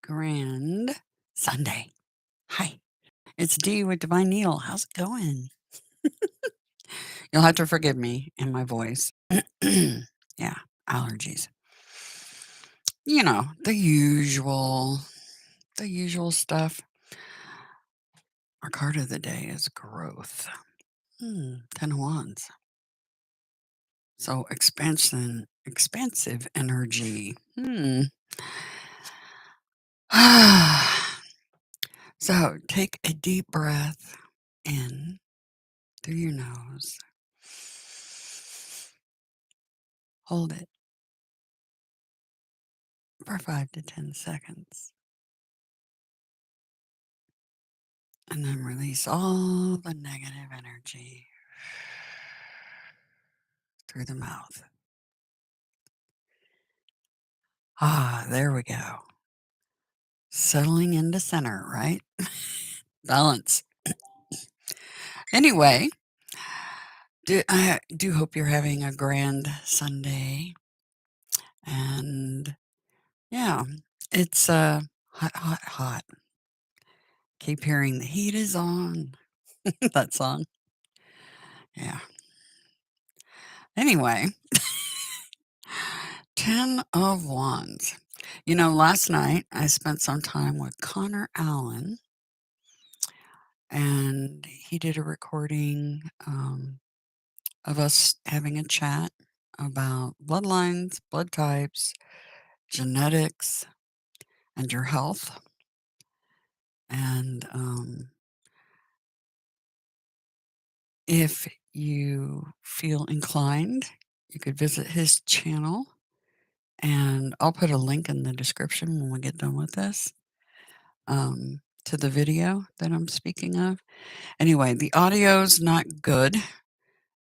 grand Sunday. Hi, it's Dee with Divine Needle. How's it going? You'll have to forgive me and my voice. Yeah, allergies. The usual stuff. Our card of the day is growth. 10 of Wands. So expansive energy. So take a deep breath in through your nose. Hold it for 5 to 10 seconds. And then release all the negative energy through the mouth. There we go. Settling into center, right? Balance. Anyway, I do hope you're having a grand Sunday. And yeah, it's hot, hot, hot. Keep hearing the heat is on. That song. Yeah. Anyway, 10 of Wands. Last night I spent some time with Conor Allen, and he did a recording of us having a chat about bloodlines, blood types, genetics, and your health. And if you feel inclined, you could visit his channel, and I'll put a link in the description when we get done with this to the video that I'm speaking of. Anyway, the audio's not good,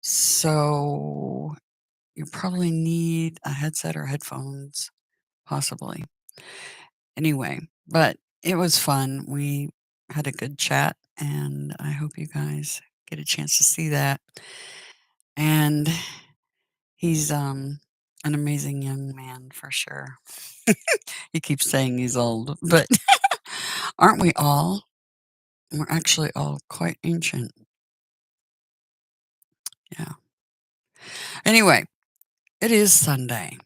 so you probably need a headset or headphones, possibly. Anyway, but it was fun. We had a good chat, and I hope you guys get a chance to see that. And he's an amazing young man for sure. He keeps saying he's old, but aren't we all? We're actually all quite ancient. Yeah. Anyway, it is Sunday,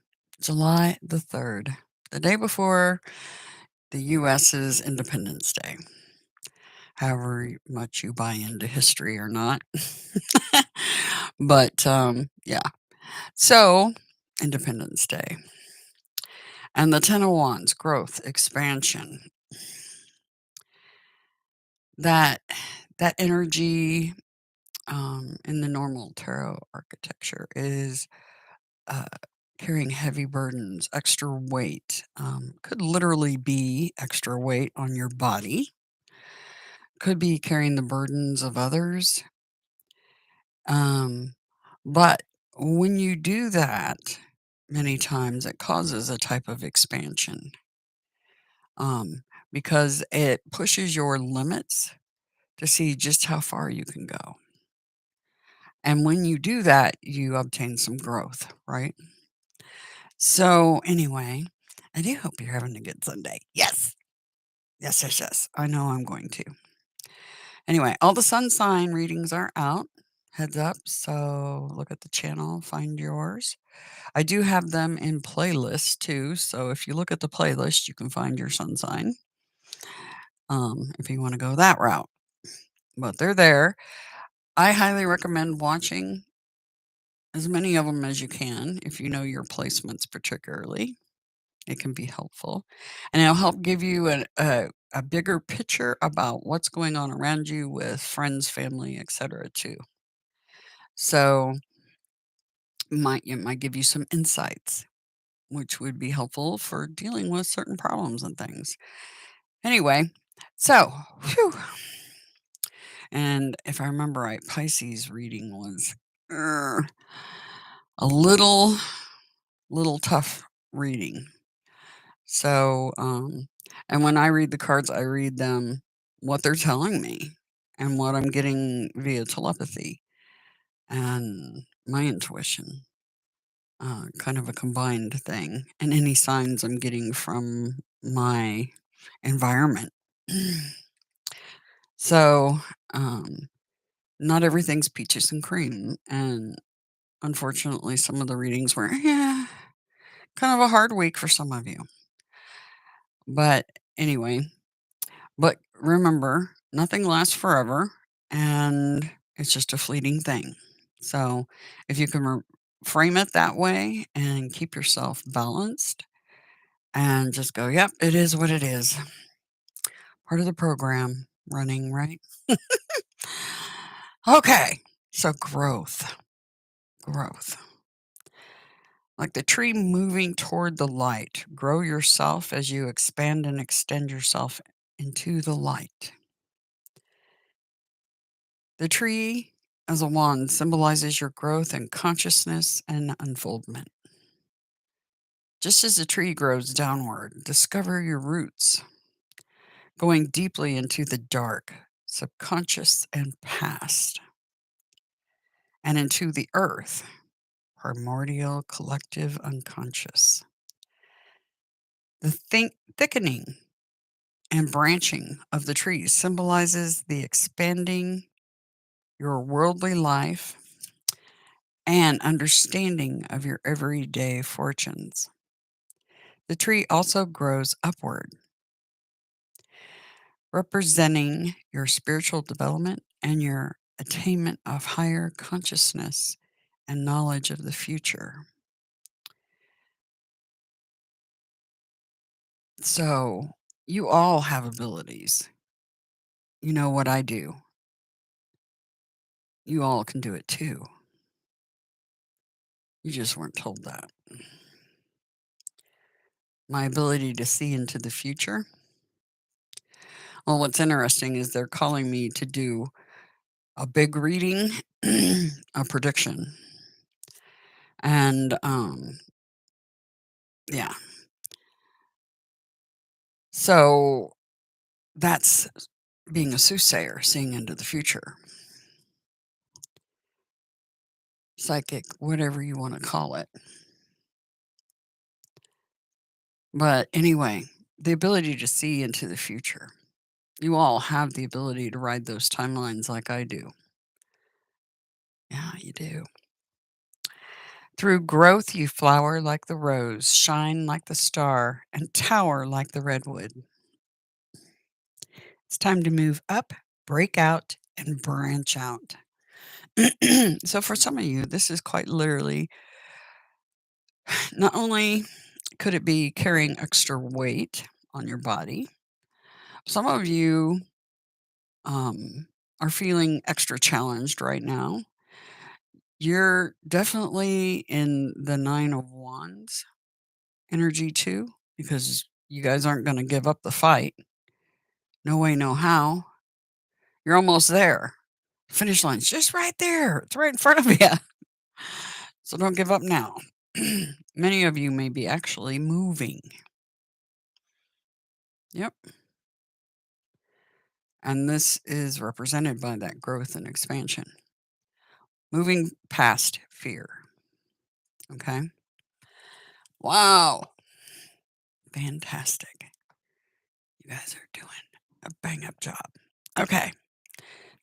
July the 3rd, the day before the U.S.'s Independence Day. However much you buy into history or not. But yeah. So, Independence Day. And the 10 of Wands, growth, expansion. That that energy in the normal tarot architecture is uh, carrying heavy burdens, extra weight. Could literally be extra weight on your body. Could be carrying the burdens of others. But when you do that, many times it causes a type of expansion because it pushes your limits to see just how far you can go. And when you do that, you obtain some growth, right? So, anyway, I do hope you're having a good Sunday. Yes. Yes, yes, yes. I know I'm going to. Anyway, all the sun sign readings are out. Heads up. So, look at the channel, find yours. I do have them in playlists too. So, if you look at the playlist, you can find your sun sign if you want to go that route. But they're there. I highly recommend watching as many of them as you can if you know your placements particularly. It can be helpful, and it'll help give you a bigger picture about what's going on around you with friends, family, etc. too. So it might give you some insights, which would be helpful for dealing with certain problems and things. Anyway, so whew, and if I remember right, Pisces reading was a little tough reading. So, and when I read the cards, I read them what they're telling me and what I'm getting via telepathy and my intuition, kind of a combined thing, and any signs I'm getting from my environment. So, not everything's peaches and cream, and unfortunately, some of the readings were, yeah, kind of a hard week for some of you. But anyway, but remember, nothing lasts forever, and it's just a fleeting thing. So, if you can frame it that way and keep yourself balanced and just go, "Yep, it is what it is." Part of the program running, right? Okay. So growth. Like the tree moving toward the light. Grow yourself as you expand and extend yourself into the light. The tree as a wand symbolizes your growth and consciousness and unfoldment. Just as the tree grows downward, discover your roots, going deeply into the dark, subconscious, and past, and into the earth, primordial, collective, unconscious. The thickening and branching of the trees symbolizes the expanding your worldly life and understanding of your everyday fortunes. The tree also grows upward, representing your spiritual development and your attainment of higher consciousness and knowledge of the future. So, you all have abilities. You know what I do. You all can do it too. You just weren't told that. My ability to see into the future. Well, what's interesting is they're calling me to do a big reading, a prediction. And yeah. So that's being a soothsayer, seeing into the future. Psychic, whatever you want to call it. But anyway, the ability to see into the future. You all have the ability to ride those timelines like I do. Yeah, you do. Through growth, you flower like the rose, shine like the star, and tower like the redwood. It's time to move up, break out, and branch out. So, for some of you, this is quite literally not only could it be carrying extra weight on your body, some of you are feeling extra challenged right now. You're definitely in the Nine of Wands energy too, because you guys aren't going to give up the fight. No way, no how. You're almost there. Finish line's just right there. It's right in front of you. So don't give up now. Many of you may be actually moving. Yep. And this is represented by that growth and expansion. Moving past fear. Okay. Wow. Fantastic. You guys are doing a bang up job. Okay.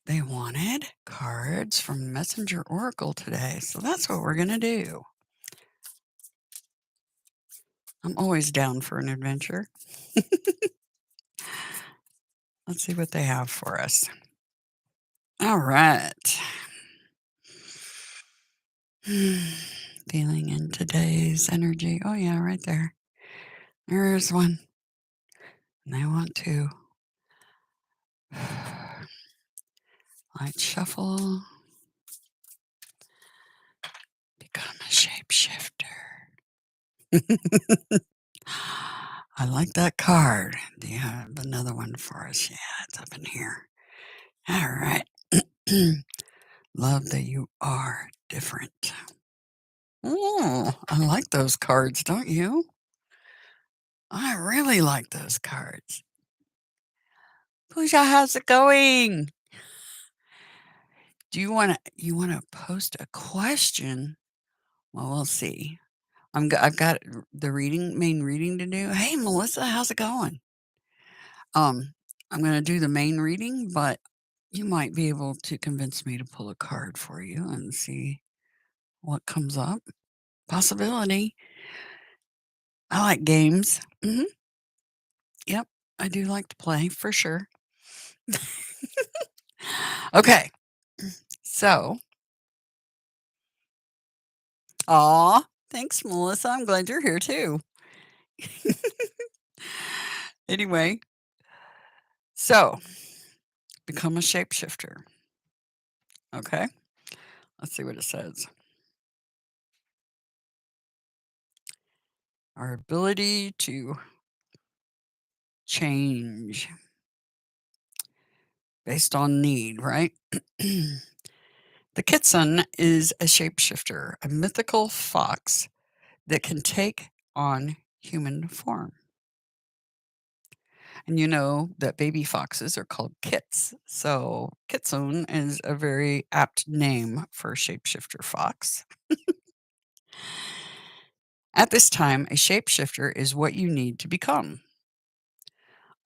They wanted cards from Messenger Oracle today. So that's what we're going to do. I'm always down for an adventure. Let's see what they have for us. All right. Feeling in today's energy. Oh, yeah, right there. There's one. And they want to light shuffle, become a shapeshifter. I like that card. Do you have another one for us? Yeah, it's up in here. All right. Love that you are different. Oh, I like those cards, don't you? I really like those cards. Pooja, how's it going? Do you wanna post a question? Well, we'll see. I've got the main reading to do. Hey, Melissa, how's it going? Um, I'm gonna do the main reading, but you might be able to convince me to pull a card for you and see what comes up. Possibility. I like games. Yep, I do like to play for sure. Okay, so aw, thanks, Melissa. I'm glad you're here too. Anyway, so become a shapeshifter. Okay, let's see what it says. Our ability to change based on need, right? The kitsune is a shapeshifter, a mythical fox that can take on human form. And you know that baby foxes are called kits. So kitsune is a very apt name for a shapeshifter fox. At this time, a shapeshifter is what you need to become.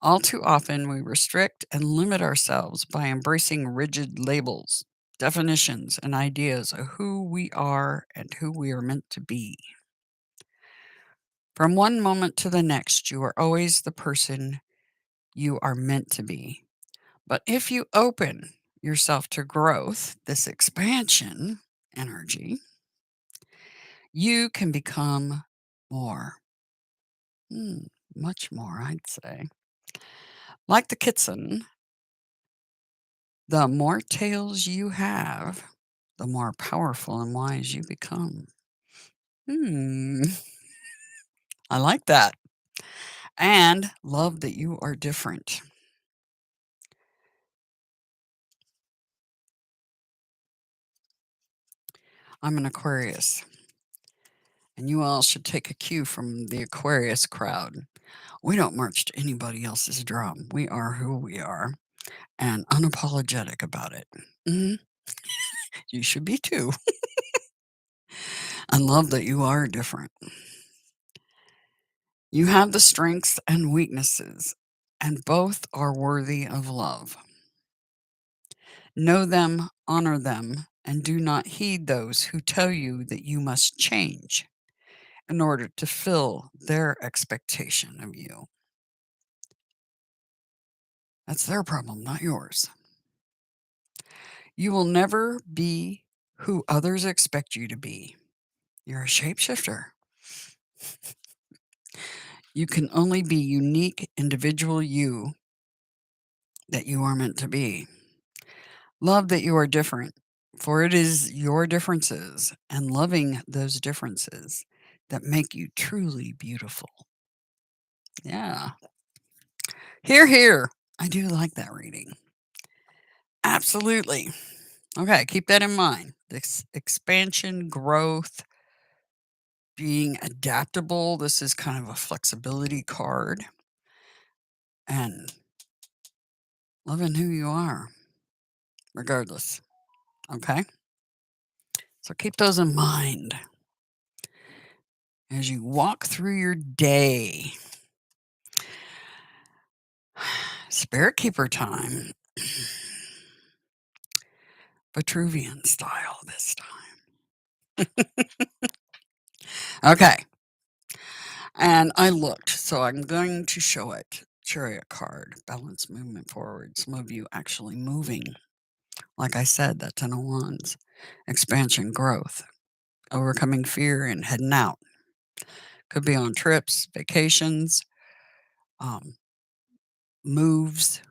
All too often, we restrict and limit ourselves by embracing rigid labels, definitions, and ideas of who we are and who we are meant to be. From one moment to the next, you are always the person you are meant to be. But if you open yourself to growth, this expansion energy, you can become more. Hmm, much more, I'd say. Like the kitsune, the more tails you have, the more powerful and wise you become. Hmm, I like that. And love that you are different. I'm an Aquarius, and you all should take a cue from the Aquarius crowd. We don't march to anybody else's drum. We are who we are and unapologetic about it. Mhm. You should be too. And love that you are different. You have the strengths and weaknesses, and both are worthy of love. Know them, honor them, and do not heed those who tell you that you must change in order to fill their expectation of you. That's their problem, not yours. You will never be who others expect you to be. You're a shapeshifter. You can only be unique, individual you that you are meant to be. Love that you are different, for it is your differences and loving those differences that make you truly beautiful. Yeah. Here, here. I do like that reading. Absolutely. Okay, keep that in mind. This expansion, growth, being adaptable. This is kind of a flexibility card. And loving who you are, regardless. Okay? So keep those in mind as you walk through your day. Spirit Keeper time. Vitruvian style this time. Okay. And I looked, so I'm going to show it. Chariot card, balance movement forward. Some of you actually moving. Like I said, that Ten of Wands. Expansion, growth, overcoming fear and heading out. Could be on trips, vacations, um, moves,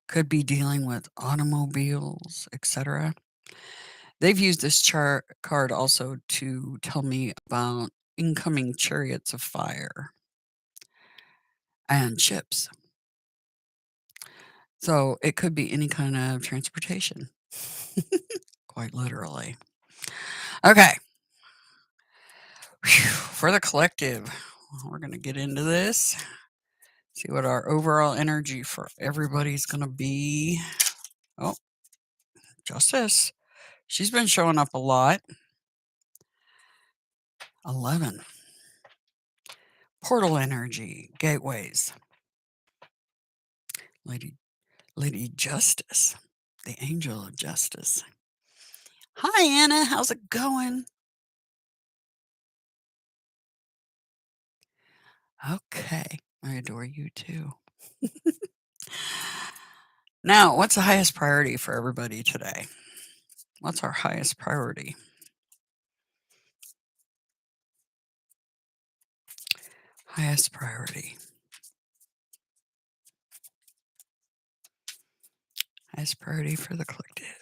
could be dealing with automobiles, etc. They've used this chart card also to tell me about incoming chariots of fire and ships. So it could be any kind of transportation, quite literally. Okay. Whew, for the collective, we're going to get into this, see what our overall energy for everybody's going to be. Oh, Justice. She's been showing up a lot. 11. Portal energy, gateways. Lady Lady Justice, the angel of justice. Hi, Anna. How's it going? Okay. I adore you too. Now, what's the highest priority for everybody today? What's our highest priority? Highest priority. Highest priority for the collective.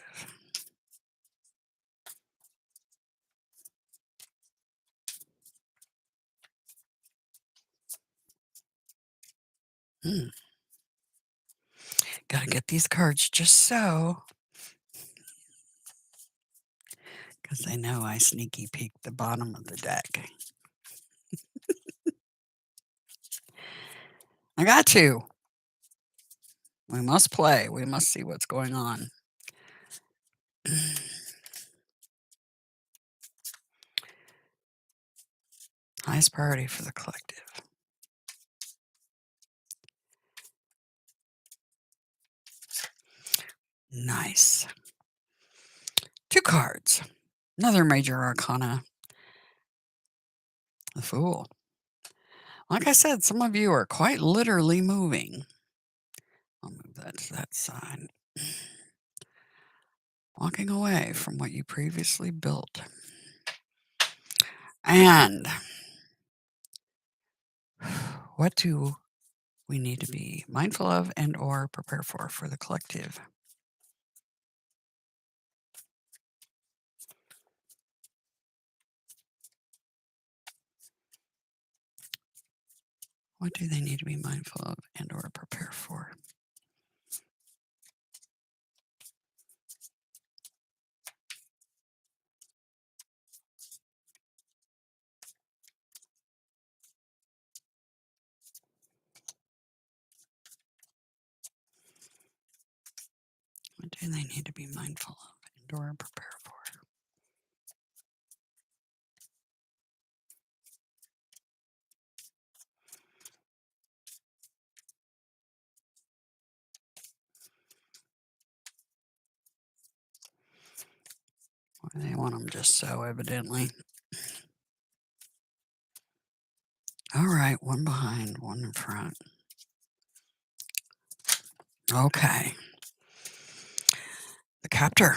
Hmm. Gotta get these cards just so, because they know I sneaky peek the bottom of the deck. I got to. We must play. We must see what's going on. Highest priority for the collective. Nice. Two cards. Another major arcana. The Fool. Like I said, some of you are quite literally moving. I'll move that to that side. Walking away from what you previously built. And what do we need to be mindful of and or prepare for the collective? What do they need to be mindful of and or prepare for? What do they need to be mindful of and or prepare for? Or they want them just so evidently. All right, one behind, one in front. Okay. The captor.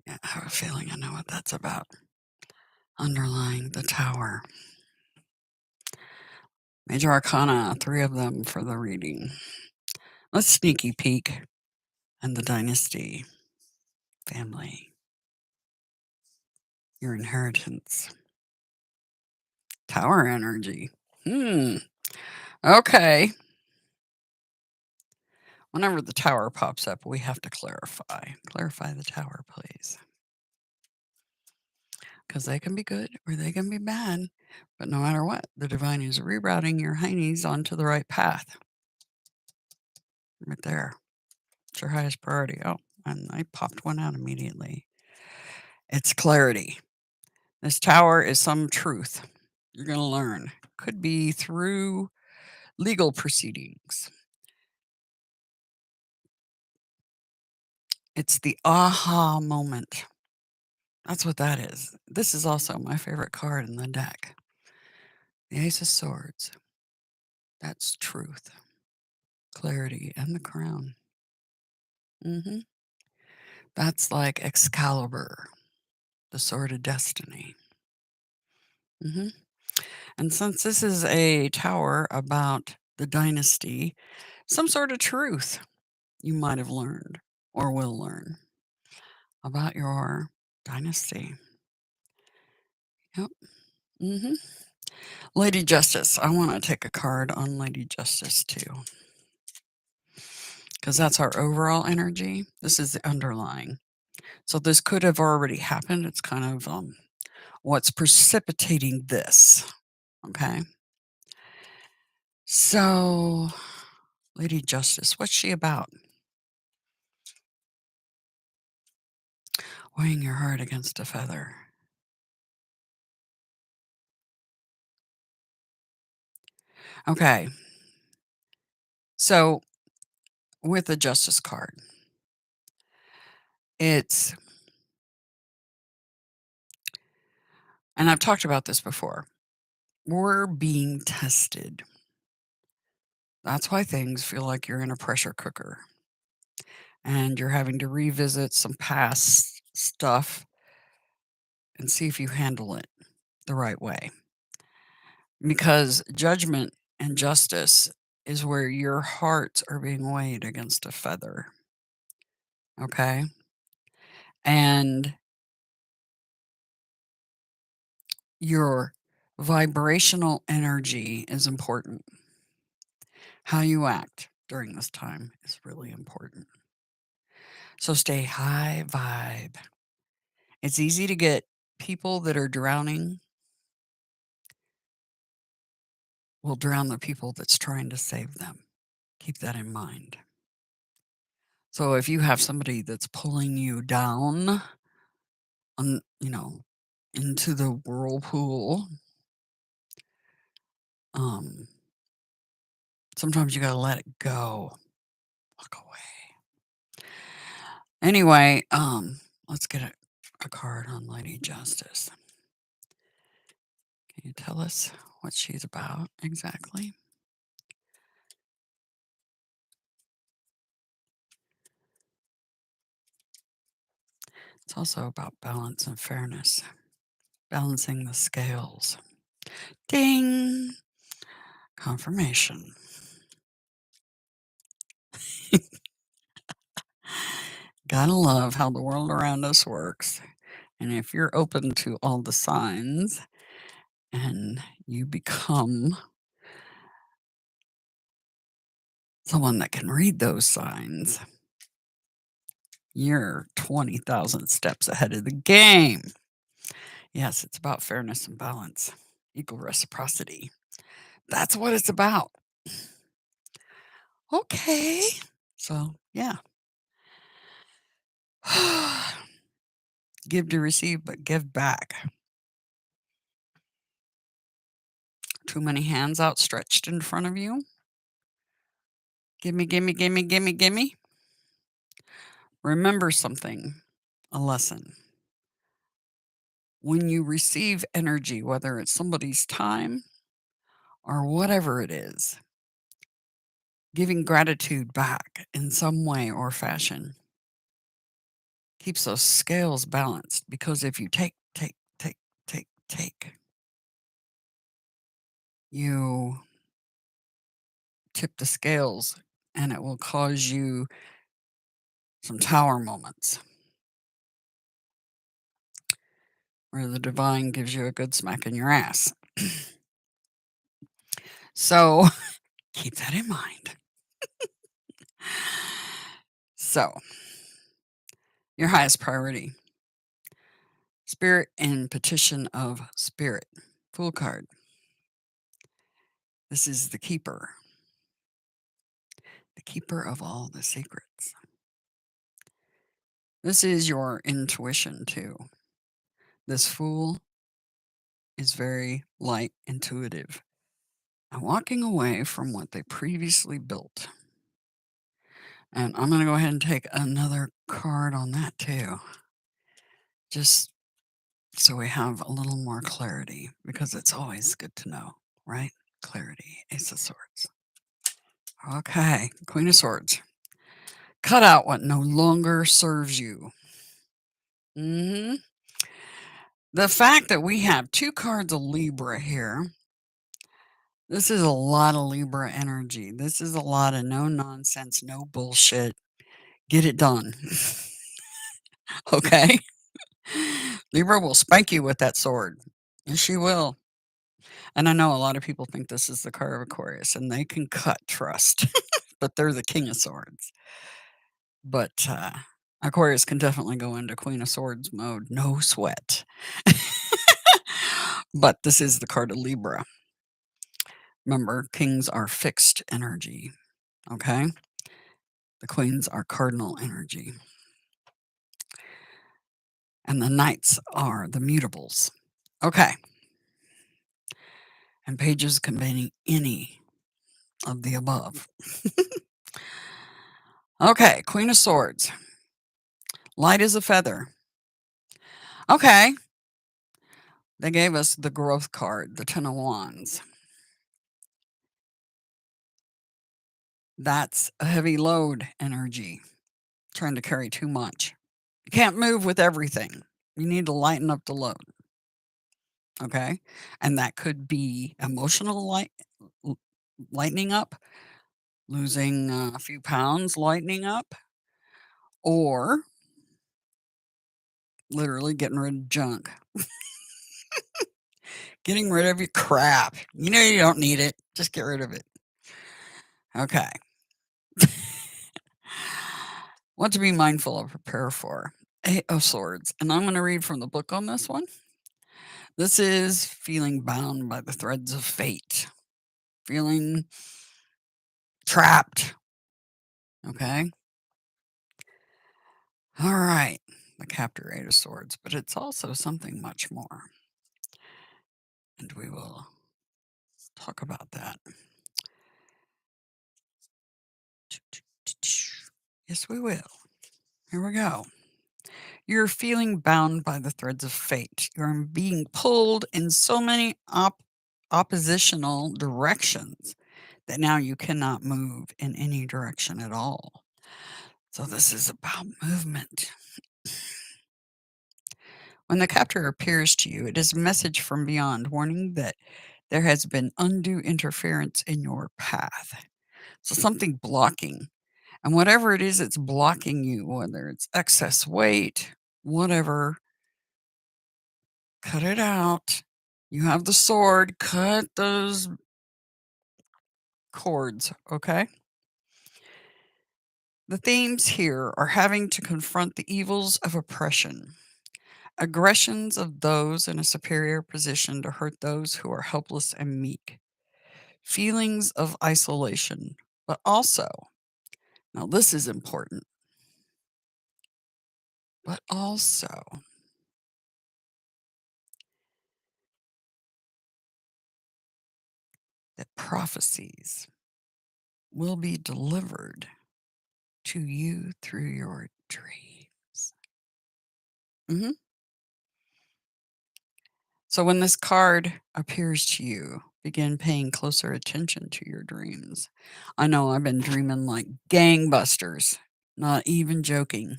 Yeah, I have a feeling I know what that's about. Underlying the tower. Major Arcana, three of them for the reading. Let's sneaky peek. And the dynasty. Family. Your inheritance. Tower energy. Okay. Whenever the tower pops up, we have to clarify. Clarify the tower, please. Because they can be good or they can be bad. But no matter what, the divine is rerouting your heinies onto the right path. Right there. It's your highest priority. Oh, and I popped one out immediately. It's clarity. This tower is some truth you're going to learn. Could be through legal proceedings. It's the aha moment. That's what that is. This is also my favorite card in the deck. The Ace of Swords. That's truth, clarity, and the crown. hmm That's like Excalibur, the sword of destiny. hmm And since this is a tower about the dynasty, some sort of truth you might have learned or will learn about your dynasty. Yep. hmm Lady Justice. I want to take a card on Lady Justice too, because that's our overall energy. This is the underlying. So this could have already happened. It's kind of what's precipitating this. Okay. So, Lady Justice, what's she about? Weighing your heart against a feather. Okay. So with the Justice card, it's, and I've talked about this before, we're being tested. That's why things feel like you're in a pressure cooker and you're having to revisit some past stuff and see if you handle it the right way. Because judgment and justice is where your hearts are being weighed against a feather. Okay. And your vibrational energy is important. How you act during this time is really important. So stay high vibe. It's easy to get people that are drowning will drown the people that's trying to save them. Keep that in mind. So if you have somebody that's pulling you down on, into the whirlpool, um, sometimes you gotta let it go. Walk away. Anyway, let's get a card on Lady Justice. Can you tell us what she's about exactly? It's also about balance and fairness, balancing the scales. Ding! Confirmation. Gotta love how the world around us works. And if you're open to all the signs and you become someone that can read those signs, you're 20,000 steps ahead of the game. Yes, it's about fairness and balance, equal reciprocity. That's what it's about. Okay. So, yeah. Give to receive, but give back. Too many hands outstretched in front of you. Gimme, gimme, gimme, gimme, gimme. Remember something, a lesson. When you receive energy, whether it's somebody's time or whatever it is, giving gratitude back in some way or fashion keeps those scales balanced. Because if you take, you tip the scales and it will cause you some tower moments where the divine gives you a good smack in your ass. So keep that in mind. So, your highest priority, spirit and petition of spirit. Fool card. This is the keeper of all the secrets. This is your intuition too. This fool is very light intuitive and walking away from what they previously built. And I'm going to go ahead and take another card on that too, just so we have a little more clarity, because it's always good to know, right? Clarity, Ace of Swords. Okay, Queen of Swords. Cut out what no longer serves you. hmm The fact that we have two cards of Libra here, this is a lot of Libra energy. This is a lot of no nonsense, no bullshit. Get it done. Okay? Libra will spank you with that sword. Yes, she will. And I know a lot of people think this is the card of Aquarius, and they can cut, trust. But they're the King of Swords. But Aquarius can definitely go into Queen of Swords mode, no sweat. But this is the card of Libra. Remember, kings are fixed energy, okay? The queens are cardinal energy. And the knights are the mutables. Okay. And pages containing any of the above. Okay, Queen of Swords. Light as a feather. Okay, they gave us the growth card, the Ten of Wands. That's a heavy load energy, trying to carry too much. You can't move with everything. You need to lighten up the load. Okay. And that could be emotional lightening up, losing a few pounds, lightening up, or literally getting rid of junk, getting rid of your crap. You know, you don't need it. Just get rid of it. Okay. What to be mindful of, prepare for. Eight of Swords. And I'm going to read from the book on this one. This is feeling bound by the threads of fate, feeling trapped. Okay. All right. The Captor, Eight of Swords, but it's also something much more. And we will talk about that. Yes, we will. Here we go. You're feeling bound by the threads of fate. You're being pulled in so many oppositional directions that now you cannot move in any direction at all. So this is about movement. When the captor appears to you, it is a message from beyond warning that there has been undue interference in your path. So something blocking. And whatever it is that's blocking you, whether it's excess weight, whatever, cut it out. You have the sword, cut those cords, okay? The themes here are having to confront the evils of oppression, aggressions of those in a superior position to hurt those who are helpless and meek, feelings of isolation, but also, now this is important, but also that prophecies will be delivered to you through your dreams. Mhm. So when this card appears to you, begin paying closer attention to your dreams. I know I've been dreaming like gangbusters, not even joking.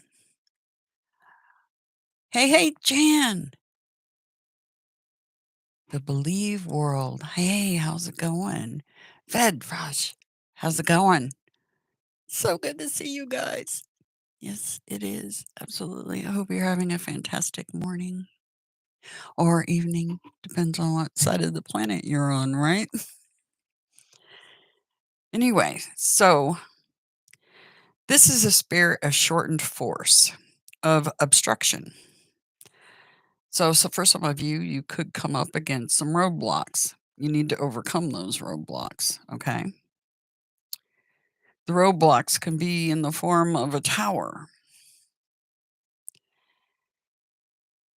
Hey, hey, Jan, the Believe World. Hey, how's it going? Fed Rush, how's it going? So good to see you guys. Yes, it is. Absolutely. I hope you're having a fantastic morning or evening. Depends on what side of the planet you're on, right? Anyway, so this is a spirit of shortened force, of obstruction. So for some of you, you could come up against some roadblocks. You need to overcome those roadblocks, okay? The roadblocks can be in the form of a tower.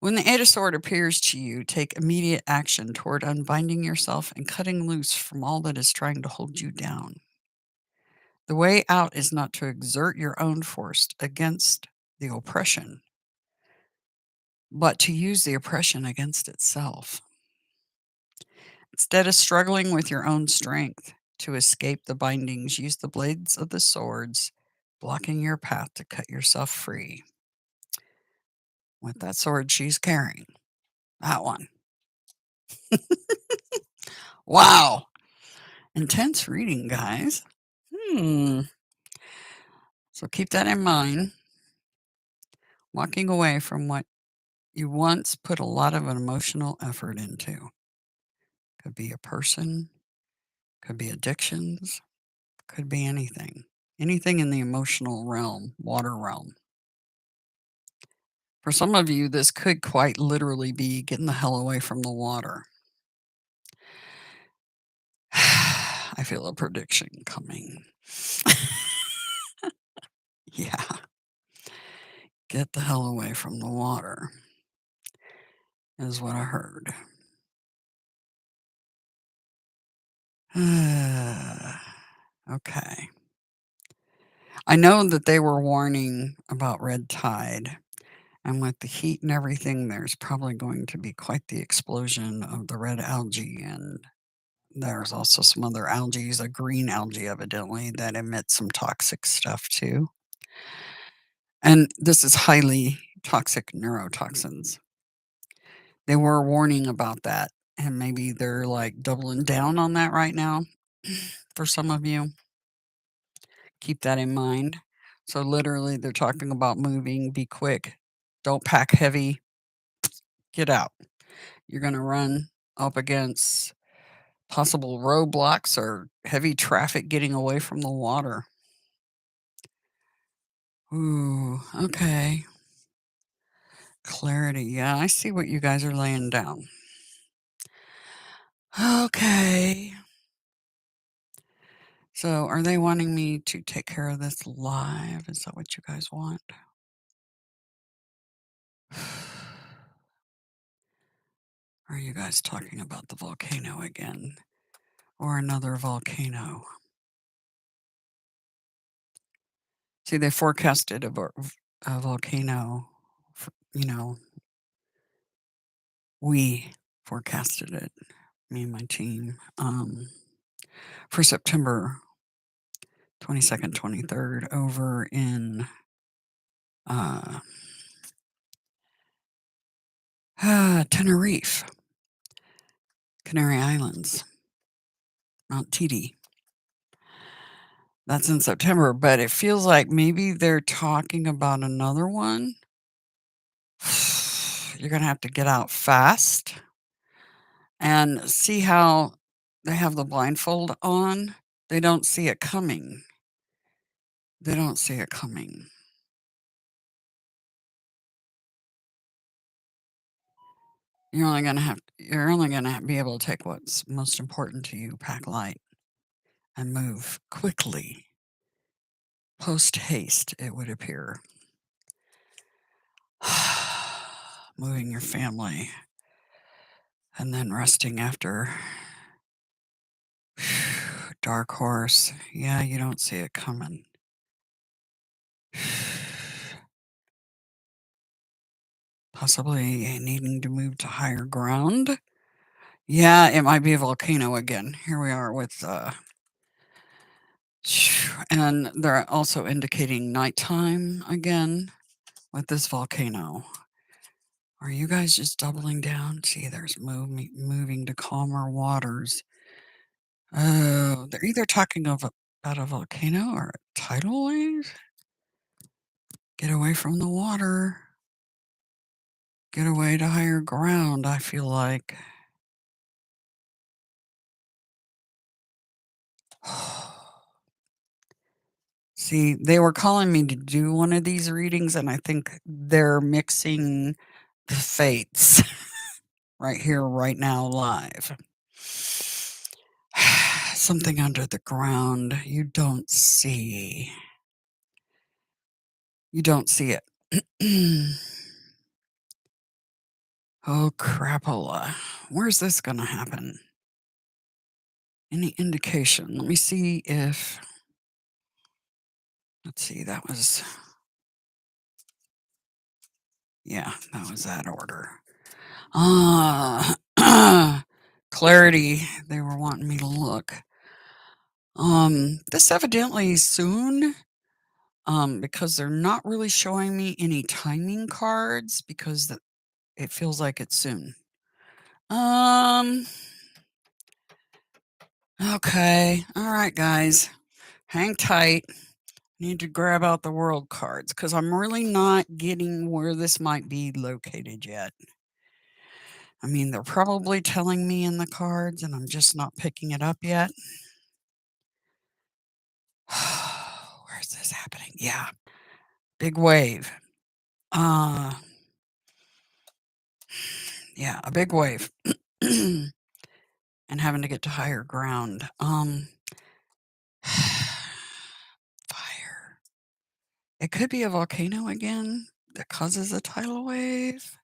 When the Eight of Swords appears to you, take immediate action toward unbinding yourself and cutting loose from all that is trying to hold you down. The way out is not to exert your own force against the oppression, but to use the oppression against itself. Instead of struggling with your own strength to escape the bindings, use the blades of the swords blocking your path to cut yourself free. With that sword she's carrying. That one. Wow. Intense reading, guys. So keep that in mind. Walking away from what you once put a lot of emotional effort into. Could be a person, could be addictions, could be anything. Anything in the emotional realm, water realm. For some of you, this could quite literally be getting the hell away from the water. I feel a prediction coming. Yeah. Get the hell away from the water is what I heard. Okay. I know that they were warning about red tide, and with the heat and everything, there's probably going to be quite the explosion of the red algae, and there's also some other algae, a green algae evidently, that emits some toxic stuff too. And this is highly toxic neurotoxins. They were warning about that, and maybe they're, like, doubling down on that right now for some of you. Keep that in mind. So, literally, they're talking about moving, be quick, don't pack heavy, get out. You're gonna run up against possible roadblocks or heavy traffic getting away from the water. Ooh, okay. Clarity. Yeah, I see what you guys are laying down. Okay. So, are they wanting me to take care of this live? Is that what you guys want? Are you guys talking about the volcano again? Or another volcano? See, they forecasted a volcano. You know, we forecasted it, me and my team, for September 22nd, 23rd over in uh, Tenerife, Canary Islands, Mount Titi. That's in September, but it feels like maybe they're talking about another one. You're gonna have to get out fast and see how they have the blindfold on. They don't see it coming. They don't see it coming. You're only gonna be able to take what's most important to you, pack light, and move quickly. Post haste, it would appear. Moving your family and then resting after. Dark horse. Yeah, you don't see it coming. Possibly needing to move to higher ground. Yeah, it might be a volcano again. Here we are with, and they're also indicating nighttime again with this volcano. Are you guys just doubling down? See, there's moving to calmer waters. Oh, they're either talking about a volcano or a tidal wave. Get away from the water. Get away to higher ground, I feel like. See, they were calling me to do one of these readings, and I think they're mixing the fates right here, right now, live. Something under the ground you don't see. You don't see it. Oh, crapola. Where's this gonna happen? Any indication? Let me see if. Let's see, that was. Yeah, that was that order. Clarity. They were wanting me to look. This evidently soon, because they're not really showing me any timing cards because it feels like it's soon. Okay. All right, guys. Hang tight. Need to grab out the world cards because I'm really not getting where this might be located yet. I mean, they're probably telling me in the cards, and I'm just not picking it up yet. Where's this happening? Yeah, big wave. Yeah, a big wave. And having to get to higher ground. Fire. It could be a volcano again that causes a tidal wave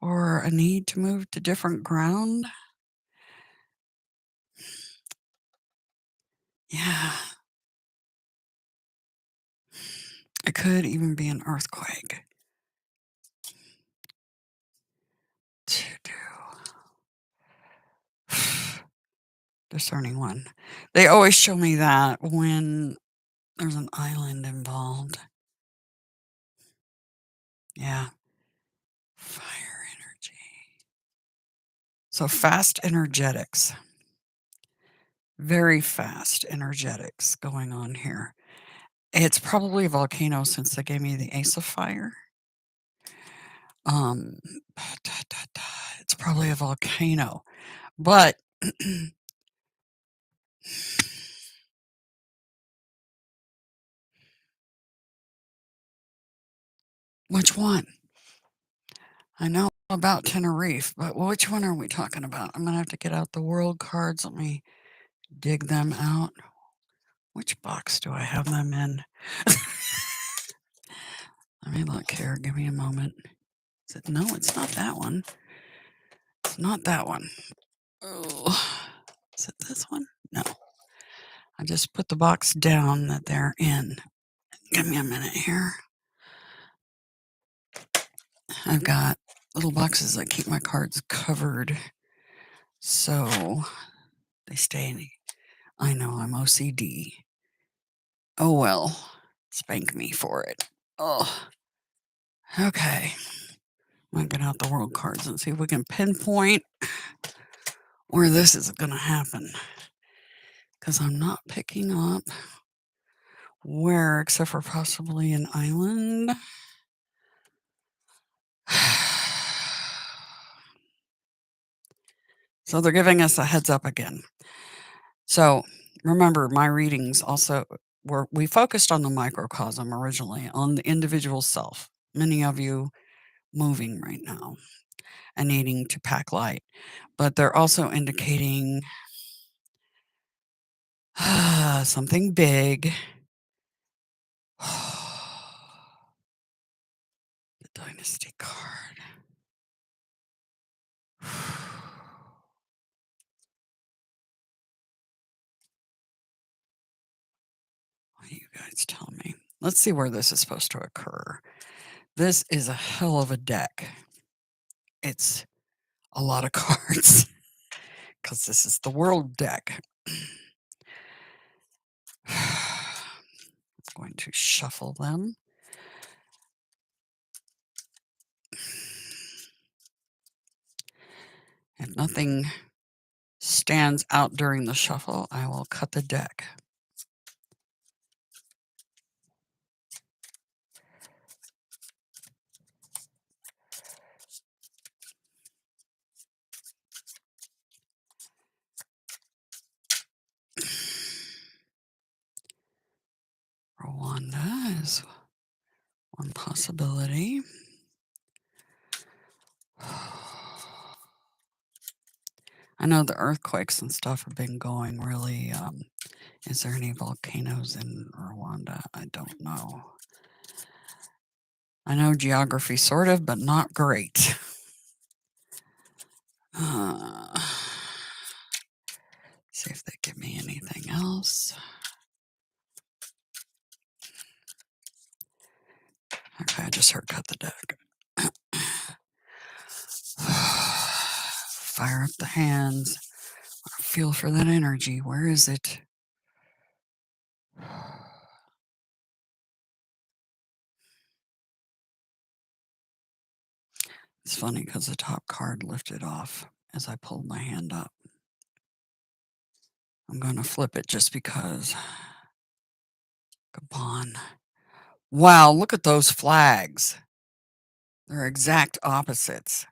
or a need to move to different ground. Yeah. It could even be an earthquake. To do. Discerning one. They always show me that when there's an island involved. Yeah. Fire energy. So fast energetics. Very fast energetics going on here. It's probably a volcano since they gave me the Ace of Fire. Um, it's probably a volcano, but which one? I know about Tenerife, but which one are we talking about? I'm gonna have to get out the world cards. Let me dig them out. Which box do I have them in? Let me look here. Give me a moment. No, it's not that one. It's not that one. Oh, is it this one? No. I just put the box down that they're in. Give me a minute here. I've got little boxes that keep my cards covered so they stay in. I know I'm OCD. Oh well, spank me for it. Oh, okay. I'm gonna get out the world cards and see if we can pinpoint where this is gonna happen. Because I'm not picking up where, except for possibly an island. So they're giving us a heads up again. So remember, my readings also we focused on the microcosm originally, on the individual self. Many of you moving right now and needing to pack light, but they're also indicating something big. The Dynasty card. What do you guys tell me? Let's see where this is supposed to occur. This is a hell of a deck. It's a lot of cards because this is the world deck. I'm going to shuffle them. If nothing stands out during the shuffle, I will cut the deck. Rwanda is one possibility. I know the earthquakes and stuff have been going really. Is there any volcanoes in Rwanda? I don't know. I know geography, sort of, but not great. See if they give me anything else. Okay, I just heard cut the deck. Fire up the hands. Feel for that energy. Where is it? It's funny because the top card lifted off as I pulled my hand up. I'm going to flip it just because. Gabon. Wow, look at those flags. They're exact opposites.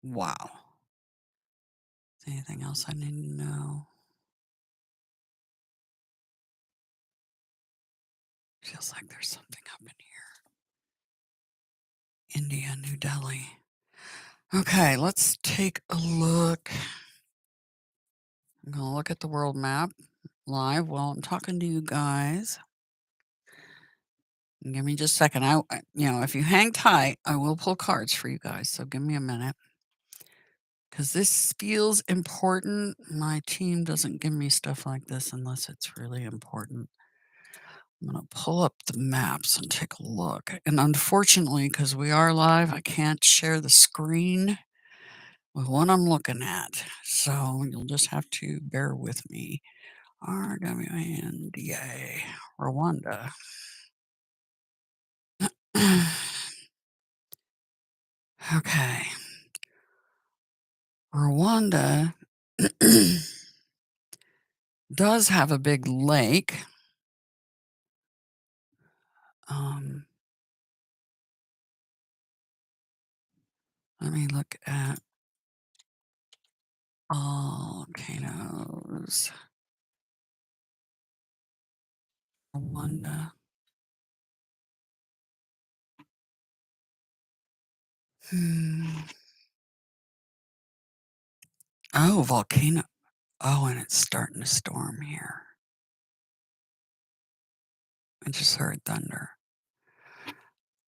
Wow. Anything else I need to know? Feels like there's something up in here. India, New Delhi. Okay, let's take a look. I'm going to look at the world map live while I'm talking to you guys. Give me just a second. If you hang tight, I will pull cards for you guys. So give me a minute. because this feels important. My team doesn't give me stuff like this unless it's really important. I'm gonna pull up the maps and take a look. And unfortunately, because we are live, I can't share the screen with what I'm looking at. So you'll just have to bear with me. Rwanda, Rwanda. Okay. Rwanda does have a big lake. Um, Let me look at volcanoes. Rwanda. Hmm. Oh, volcano. Oh, and it's starting to storm here. I just heard thunder.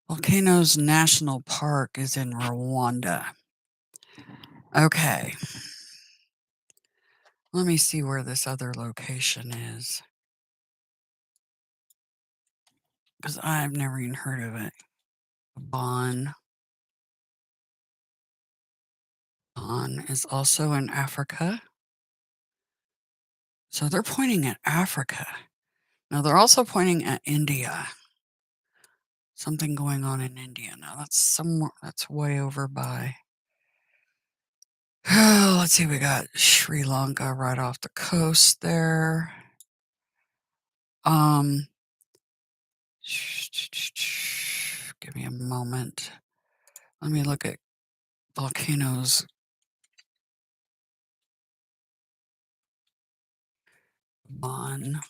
Volcanoes National Park is in Rwanda. Okay. Let me see where this other location is. Because I've never even heard of it. Gabon. Gabon is also in Africa. So they're pointing at Africa. Now they're also pointing at India. Something going on in India. Now that's somewhere that's way over by. Let's see, we got Sri Lanka right off the coast there. Give me a moment. Let me look at volcanoes. On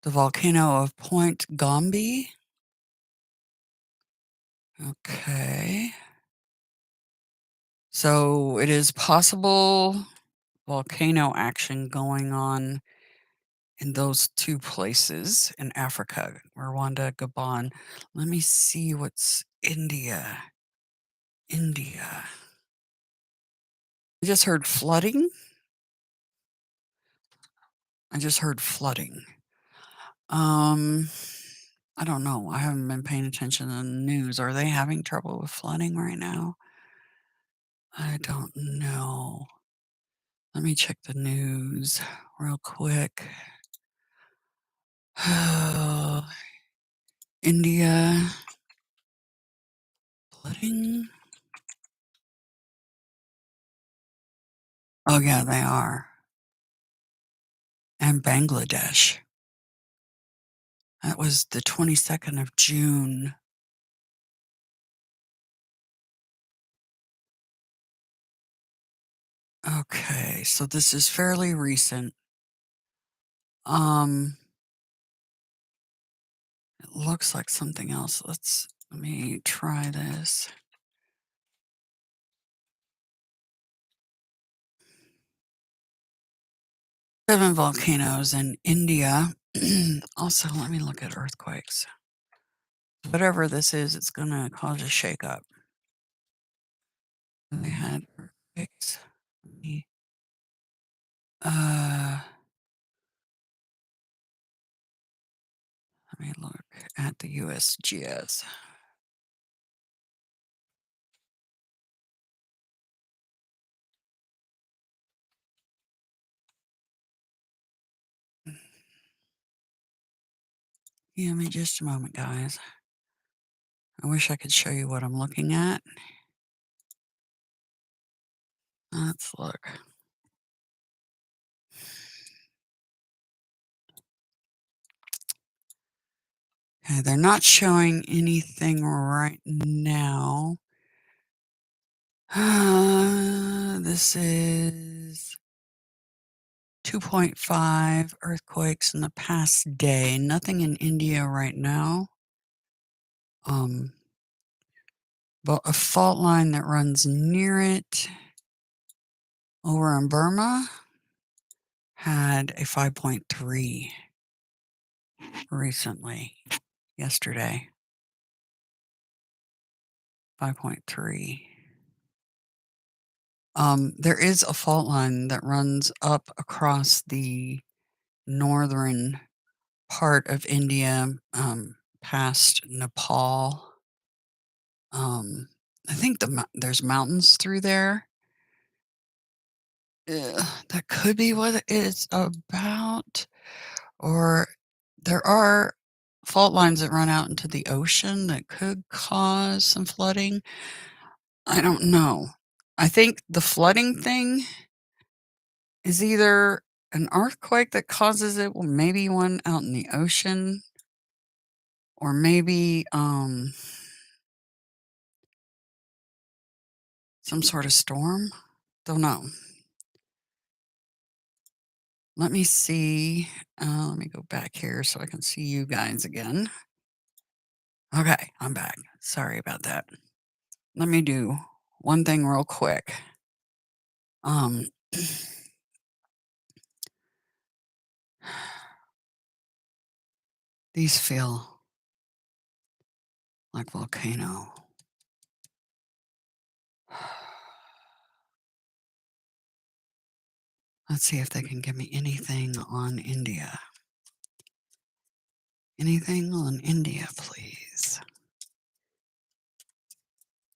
the volcano of Point Gombe. Okay. So it is possible volcano action going on in those two places in Africa, Rwanda, Gabon. Let me see what's India. India. I just heard flooding. I just heard flooding. I don't know. I haven't been paying attention to the news. Are they having trouble with flooding right now? I don't know. Let me check the news real quick. India flooding. Oh, yeah, they are. And Bangladesh. That was the 22nd of June. Okay, so this is fairly recent. It looks like something else. Let me try this. 7 volcanoes in India. Also, let me look at earthquakes. Whatever this is, it's gonna cause a shakeup. They had earthquakes. Uh, Let me look at the USGS. Give me just a moment, guys. I wish I could show you what I'm looking at. Let's look. Okay, they're not showing anything right now. This is 2.5 earthquakes in the past day. Nothing in India right now. But a fault line that runs near it over in Burma had a 5.3 recently, yesterday. 5.3. There is a fault line that runs up across the northern part of India, past Nepal. I think there's mountains through there. That could be what it's about. Or there are fault lines that run out into the ocean that could cause some flooding. I don't know. I think the flooding thing is either an earthquake that causes it, well, maybe one out in the ocean, or maybe some sort of storm. Don't know. Let me see. Let me go back here so I can see you guys again. Okay, I'm back. Sorry about that. Let me do one thing real quick. Um, these feel like volcano. Let's see if they can give me anything on India. Anything on India, please.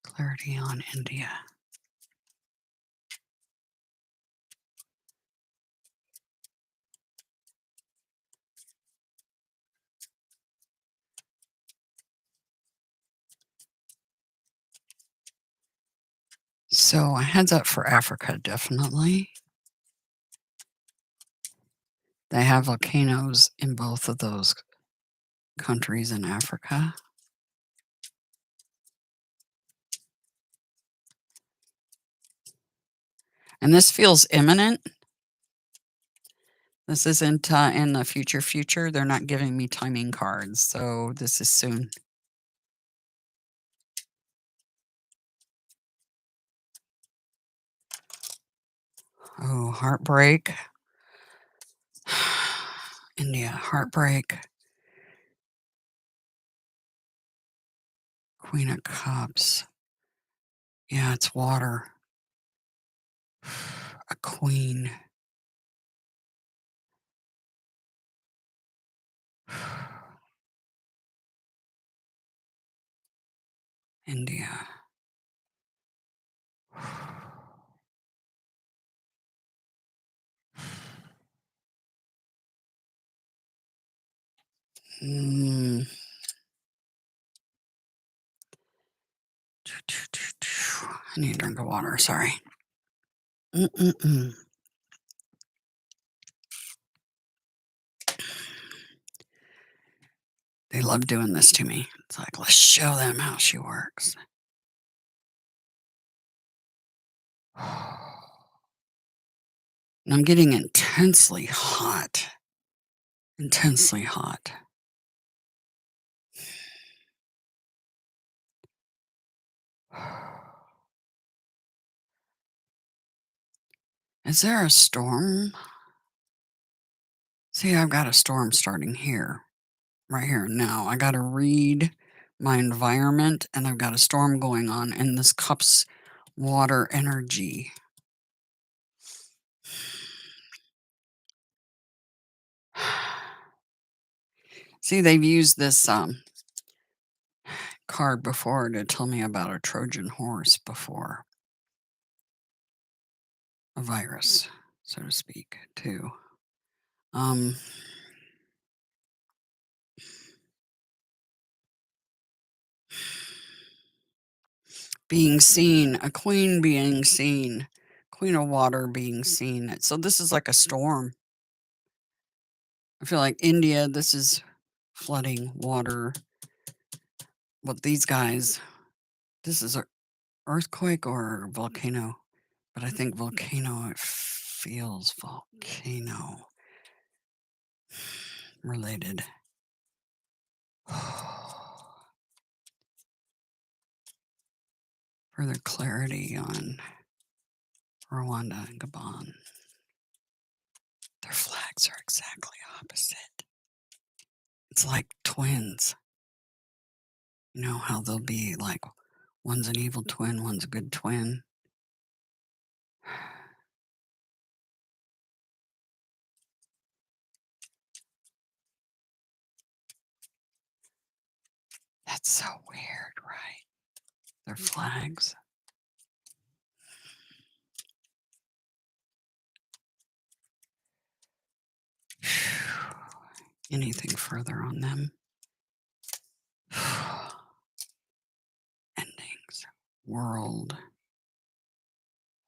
Clarity on India. So, a heads up for Africa, definitely. They have volcanoes in both of those countries in Africa. And this feels imminent. This isn't in the future. They're not giving me timing cards, so this is soon. Oh, heartbreak. India, heartbreak. Queen of Cups. Yeah, it's water. A queen. India. Mm. I need a drink of water, sorry. Mm-mm-mm. They love doing this to me. It's like, let's show them how she works. And I'm getting intensely hot. Intensely hot. Is there a storm? See, I've got a storm starting here, right here now. I got to read my environment, and I've got a storm going on, and this cup's water energy. See, they've used this card before to tell me about a Trojan horse before. A virus, so to speak, too. Being seen, a queen being seen, queen of water being seen. So this is like a storm. I feel like India, this is flooding, water. Well, these guys, this is an earthquake or a volcano. But I think volcano, it feels volcano related. Further clarity on Rwanda and Gabon. Their flags are exactly opposite. It's like twins. You know how they'll be like One's an evil twin, one's a good twin. That's so weird, right? They're flags. Anything further on them? Endings. World.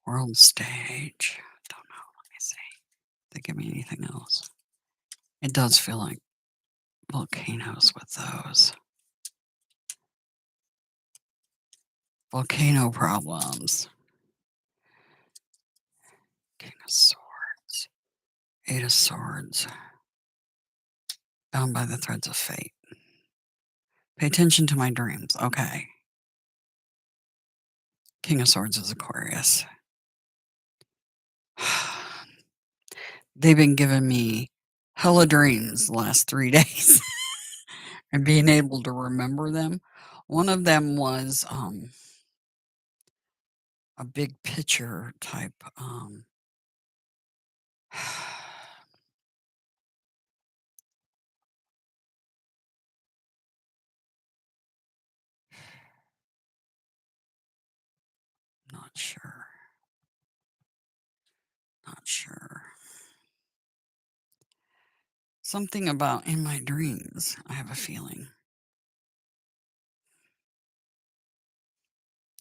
World stage. Don't know. Let me see. They give me anything else. It does feel like volcanoes with those. Volcano problems. King of Swords. Eight of Swords. Bound by the threads of fate. Pay attention to my dreams. Okay. King of Swords is Aquarius. They've been giving me hella dreams the last 3 days and being able to remember them. One of them was a big picture type not sure. Not sure. Something about in my dreams, I have a feeling.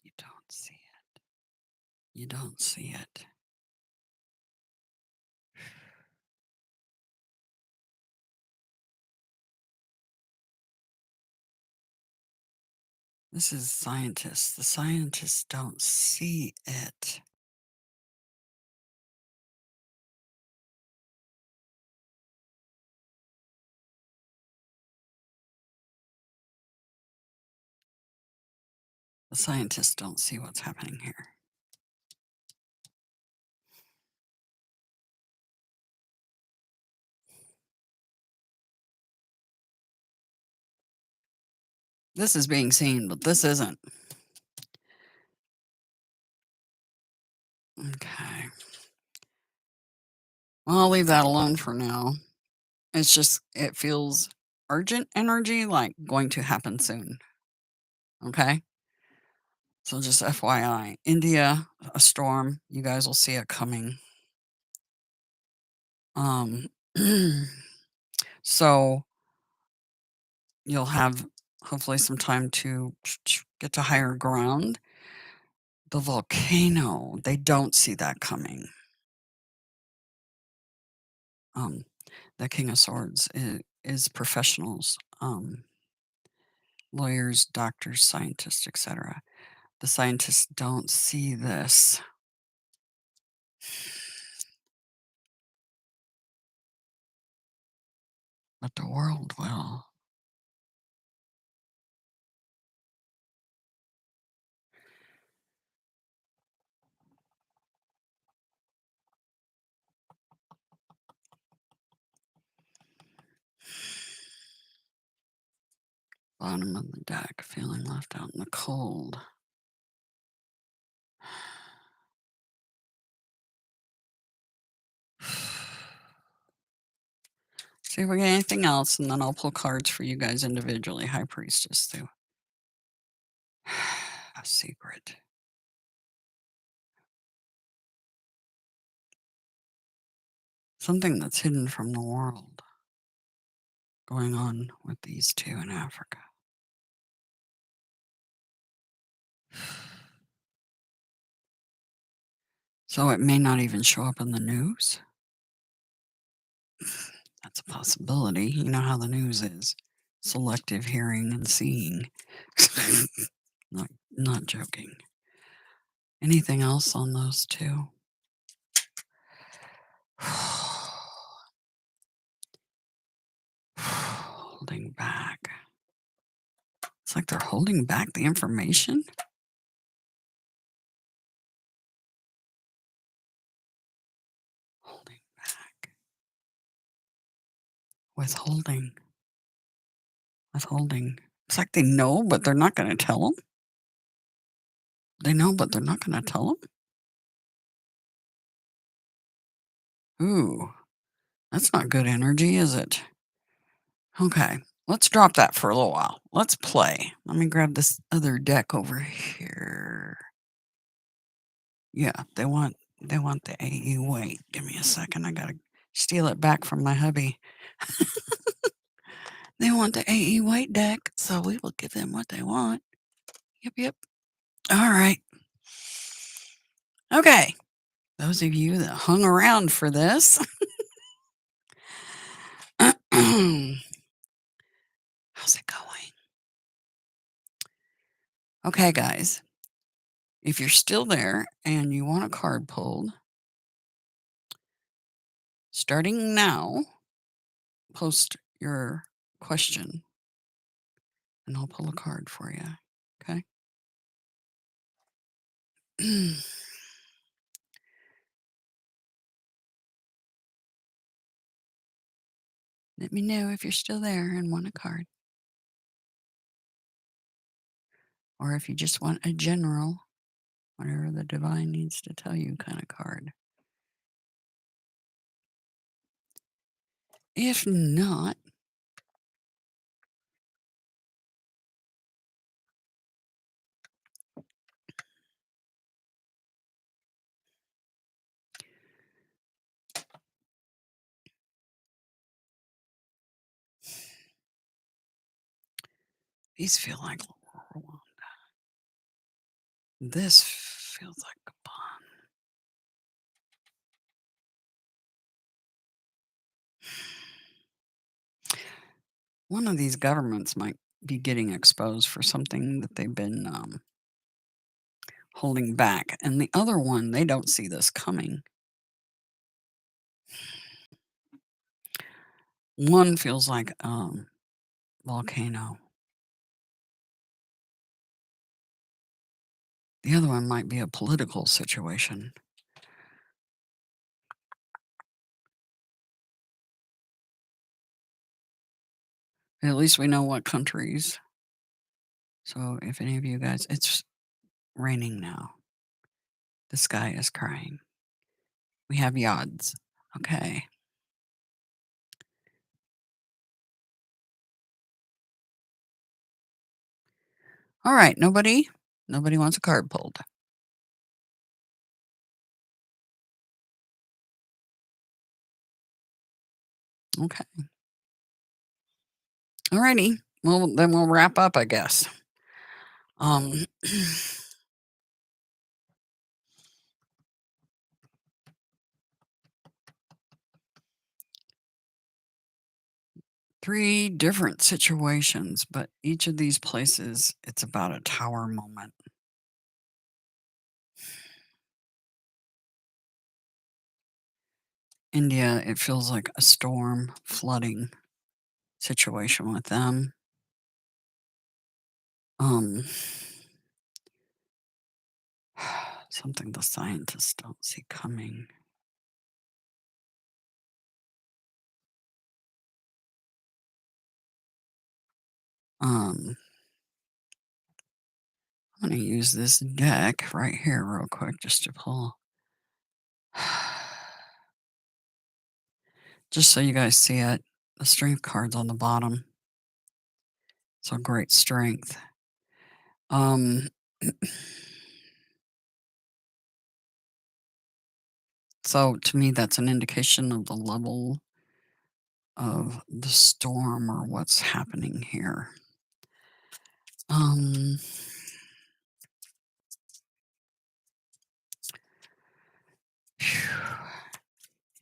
You don't see it. You don't see it. This is scientists. The scientists don't see it. The scientists don't see what's happening here. This is being seen, but this isn't. Okay. Well, I'll leave that alone for now. It's just, it feels urgent energy, like going to happen soon. Okay. So just FYI, India, a storm. You guys will see it coming. So you'll have hopefully some time to get to higher ground. The volcano, they don't see that coming. The King of Swords is professionals, lawyers, doctors, scientists, etc. The scientists don't see this. But the world will. Bottom of the deck, feeling left out in the cold. See if we get anything else, and then I'll pull cards for you guys individually. High Priestess, too. A secret. Something that's hidden from the world going on with these two in Africa. So it may not even show up in the news. That's a possibility. You know how the news is. Selective hearing and seeing. Not joking. Anything else on those two? Holding back. It's like they're holding back the information. Holding back. Withholding. Withholding. It's like they know, but they're not going to tell them. They know, but they're not gonna tell them. Ooh, that's not good energy, is it? Okay, let's drop that for a little while. Let's play. Let me grab this other deck over here. Yeah, they want the AE weight. Give me a second. I gotta steal it back from my hubby. They want the AE weight deck, so we will give them what they want. Yep, yep. All right. Okay. Those of you that hung around for this. How's it going? Okay, guys. If you're still there and you want a card pulled, starting now, post your question and I'll pull a card for you. Okay? Let me know if you're still there and want a card. Or if you just want a general, whatever the divine needs to tell you kind of card. If not, these feel like Rwanda. This feels like Gabon. One of these governments might be getting exposed for something that they've been holding back. And the other one, they don't see this coming. One feels like volcano. The other one might be a political situation. At least we know what countries. So if any of you guys, it's raining now. The sky is crying. We have yads. Okay. All right. Nobody wants a card pulled. Okay. All righty. Well, then we'll wrap up, I guess. 3 different situations, but each of these places, it's about a tower moment. India, it feels like a storm, flooding situation with them. Something the scientists don't see coming. I'm gonna use this deck right here real quick just to pull. Just so you guys see it, the strength card's on the bottom. So great strength. So to me, that's an indication of the level of the storm or what's happening here.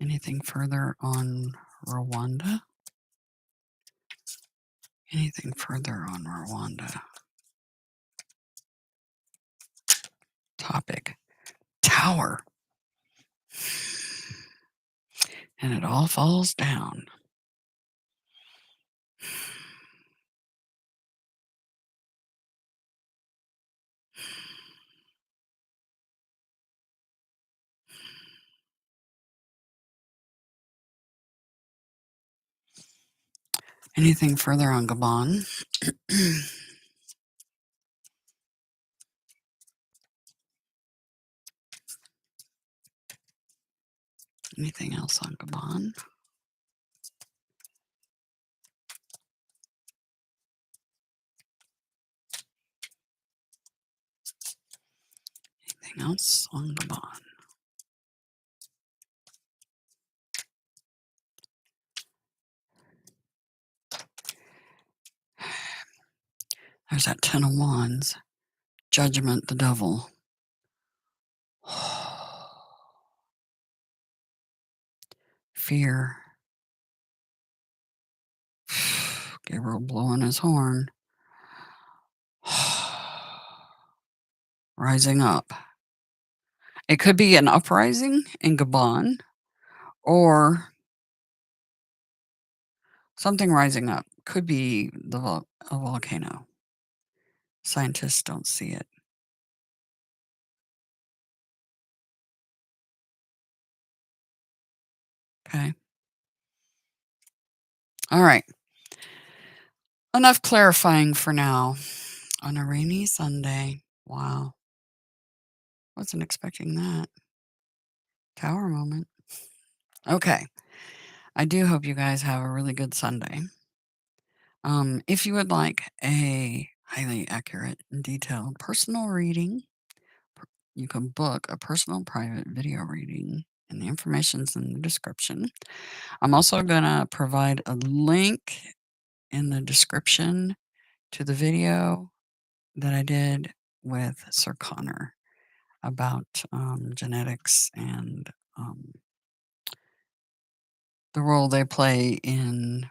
Anything further on Rwanda? Anything further on Rwanda? Topic. Tower. And it all falls down. Anything further on Gabon? Anything else on Gabon? Anything else on Gabon? There's that 10 of Wands. Judgment, the devil. Fear. Gabriel blowing his horn. Rising up. It could be an uprising in Gabon or something rising up. Could be a volcano. Scientists don't see it. Okay. All right. Enough clarifying for now. On a rainy Sunday. Wow. Wasn't expecting that. Tower moment. Okay. I do hope you guys have a really good Sunday. If you would like a highly accurate and detailed personal reading, you can book a personal private video reading, and the information's in the description. I'm also going to provide a link in the description to the video that I did with Sir Conor about genetics and the role they play in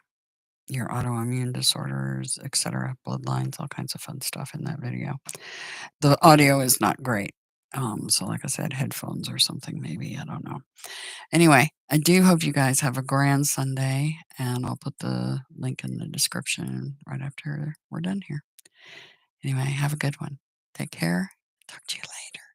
your autoimmune disorders, etc., bloodlines, all kinds of fun stuff in that video. The audio is not great. So like I said, headphones or something maybe, I don't know. Anyway, I do hope you guys have a grand Sunday, and I'll put the link in the description right after we're done here. Anyway, have a good one. Take care. Talk to you later.